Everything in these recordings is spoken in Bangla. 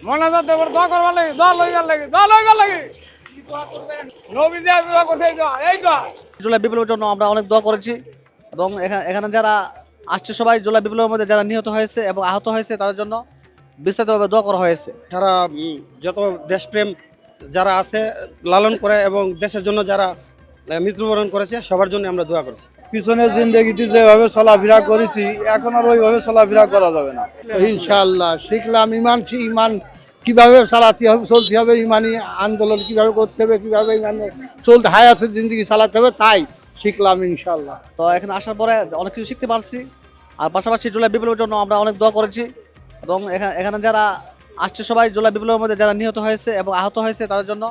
মনাজাত দেবার দোয়া করবার লাগে, দোয়া লইবার লাগে, দোয়া লইবার লাগে। নবী যে দোয়া করতে এই দোয়া। জুলাই বিপ্লবের জন্য আমরা অনেক দোয়া করেছি এবং এখানে যারা আসছে সবাই জুলাই বিপ্লবের মধ্যে যারা নিহত হয়েছে এবং আহত হয়েছে তাদের জন্য বিস্তারিতভাবে দোয়া করা হয়েছে। সারা যত দেশপ্রেম যারা আছে লালন করে এবং দেশের জন্য যারা মৃত্যুবরণ করেছে সবার জন্য আমরা দোয়া করছি। পিছনে জিন্দগিতে যেভাবে চলাফেরা করেছি এখন আর ওইভাবে চলাফেরা করা যাবে না। ইনশাআল্লাহ শিখলাম ইমান কিভাবে চালাতে হবে, চলতে হবে, ইমানি আন্দোলন কিভাবে করতে হবে, কিভাবে ইমানে চলতে হায়াতের জিন্দগি চালাতে হবে, তাই শিখলাম ইনশাআল্লাহ। তো এখানে আসার পরে অনেক কিছু শিখতে পারছি। আর পাশাপাশি জুলাই বিপ্লবের জন্য আমরা অনেক দোয়া করেছি এবং এখানে যারা আসছে সবাই জুলাই বিপ্লবের মধ্যে যারা নিহত হয়েছে এবং আহত হয়েছে তাদের জন্য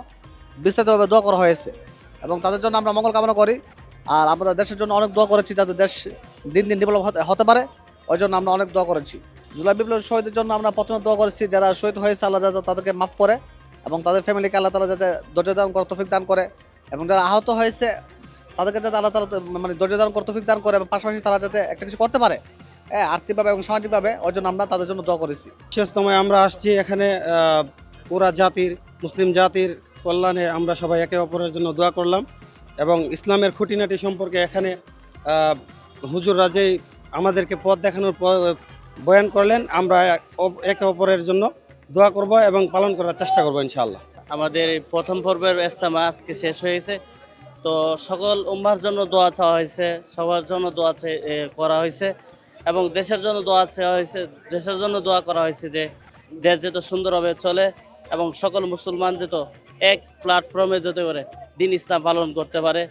বিস্তারিতভাবে দোয়া করা হয়েছে এবং তাদের জন্য আমরা মঙ্গল কামনা করি। আর আমরা দেশের জন্য অনেক দোয়া করেছি যাতে দেশ দিন দিন ডেভেলপ হতে পারে, ওই জন্য আমরা অনেক দোয়া করেছি। জুলাই বিপ্লব শহীদের জন্য আমরা প্রথমে দোয়া করেছি যারা শহীদ হয়েছে আল্লাহ যাতে তাদেরকে মাফ করে এবং তাদের ফ্যামিলিকে আল্লাহ তাআলা যাতে ধৈর্য দান করে, তৌফিক দান করে এবং যারা আহত হয়েছে তাদেরকে যাতে আল্লাহ তাআলা মানে ধৈর্য দান করে, তৌফিক দান করে এবং পাশাপাশি তারা যাতে একটা কিছু করতে পারে আর্থিকভাবে এবং সামাজিকভাবে, ওই জন্য আমরা তাদের জন্য দোয়া করেছি। শেষ সময় আমরা আসছি এখানে পুরা জাতির মুসলিম জাতির কল্যাণে আমরা সবাই একে অপরের জন্য দোয়া করলাম এবং ইসলামের খুঁটিনাটি সম্পর্কে এখানে হুজুররা যেই আমাদেরকে পথ দেখানোর বয়ান করলেন, আমরা একে অপরের জন্য দোয়া করব এবং পালন করার চেষ্টা করবো ইনশাআল্লাহ। আমাদের এই প্রথম পর্বের ইজতেমা আজকে শেষ হয়েছে। তো সকল উম্মার জন্য দোয়া চাওয়া হয়েছে, সবার জন্য দোয়া করা হয়েছে এবং দেশের জন্য দোয়া চাওয়া হয়েছে, দেশের জন্য দোয়া করা হয়েছে যে দেশ যত সুন্দরভাবে চলে এবং সকল মুসলমান যত এক প্ল্যাটফর্মে যেতে পারে দিন ইসলাম পালন করতে পারে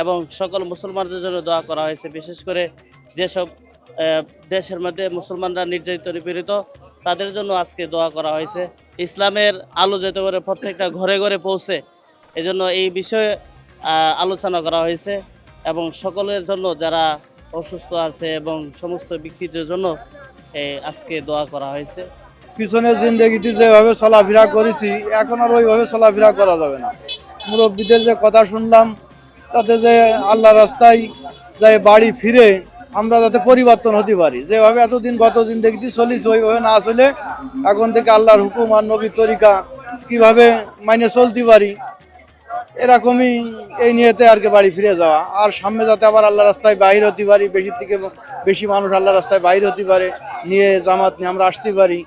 এবং সকল মুসলমানদের জন্য দোয়া করা হয়েছে। বিশেষ করে যেসব দেশের মধ্যে মুসলমানরা নির্যাতিত নিপীড়িত তাদের জন্য আজকে দোয়া করা হয়েছে। ইসলামের আলো যেতে পারে প্রত্যেকটা ঘরে ঘরে পৌঁছে, এজন্য এই বিষয়ে আলোচনা করা হয়েছে এবং সকলের জন্য যারা অসুস্থ আছে এবং সমস্ত ব্যক্তিদের জন্য আজকে দোয়া করা হয়েছে। পিছনে জিন্দগিতে যেভাবে চলাফেরা করেছি এখন আর ওইভাবে চলাফেরা করা যাবে না। মুরব্বীদের যে কথা শুনলাম তাতে যে আল্লাহ রাস্তায় যাই বাড়ি ফিরে আমরা যাতে পরিবর্তন হতে পারি, যেভাবে এতদিন গত জিন্দগিতে চলিছি ওইভাবে না চলে এখন থেকে আল্লাহর হুকুম আর নবীর তরিকা কিভাবে মাইনে চলতে পারি, এরকমই এই নিয়েতে আর কি বাড়ি ফিরে যাওয়া। আর সামনে যাতে আবার আল্লাহ রাস্তায় বাইর হতে পারি, বেশি থেকে বেশি মানুষ আল্লাহ রাস্তায় বাইর হতে পারে, নিয়ে জামাত নিয়ে আমরা আসতে পারি।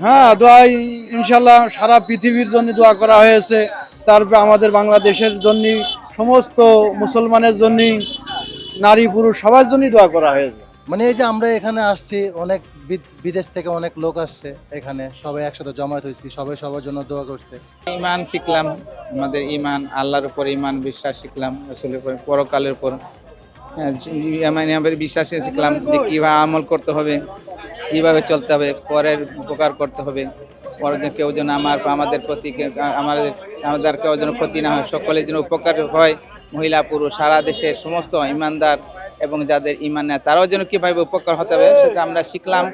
হ্যাঁ, দোয়াই ইনশাল্লাহ সারা পৃথিবীর জন্য দোয়া করা হয়েছে, তারপরে আমাদের বাংলাদেশের জন্য, সমস্ত মুসলমানের জন্য, নারী পুরুষ সবার জন্যই দোয়া করা হয়েছে। মানে এই যে আমরা এখানে আসছি, অনেক বিদেশ থেকে অনেক লোক আসছে, এখানে সবাই একসাথে জমায়েত হয়েছি, সবাই সবার জন্য দোয়া করছে। ইমান শিখলাম, আমাদের ইমান আল্লাহর উপর ইমান বিশ্বাস শিখলাম, রাসূলের উপর পরকালের উপর বিশ্বাস শিখলাম যে কীভাবে আমল করতে হবে, কীভাবে চলতে হবে, পরের উপকার করতে হবে, পরের কেউ যেন আমাদের প্রতি আমাদের কেউ যেন ক্ষতি না হয়, সকলের যেন উপকার হয়, মহিলা পুরুষ সারা দেশের সমস্ত ইমানদার এবং যাদের ইমান নেই তারাও যেন কীভাবে উপকার হতে হবে সেটা আমরা শিখলাম।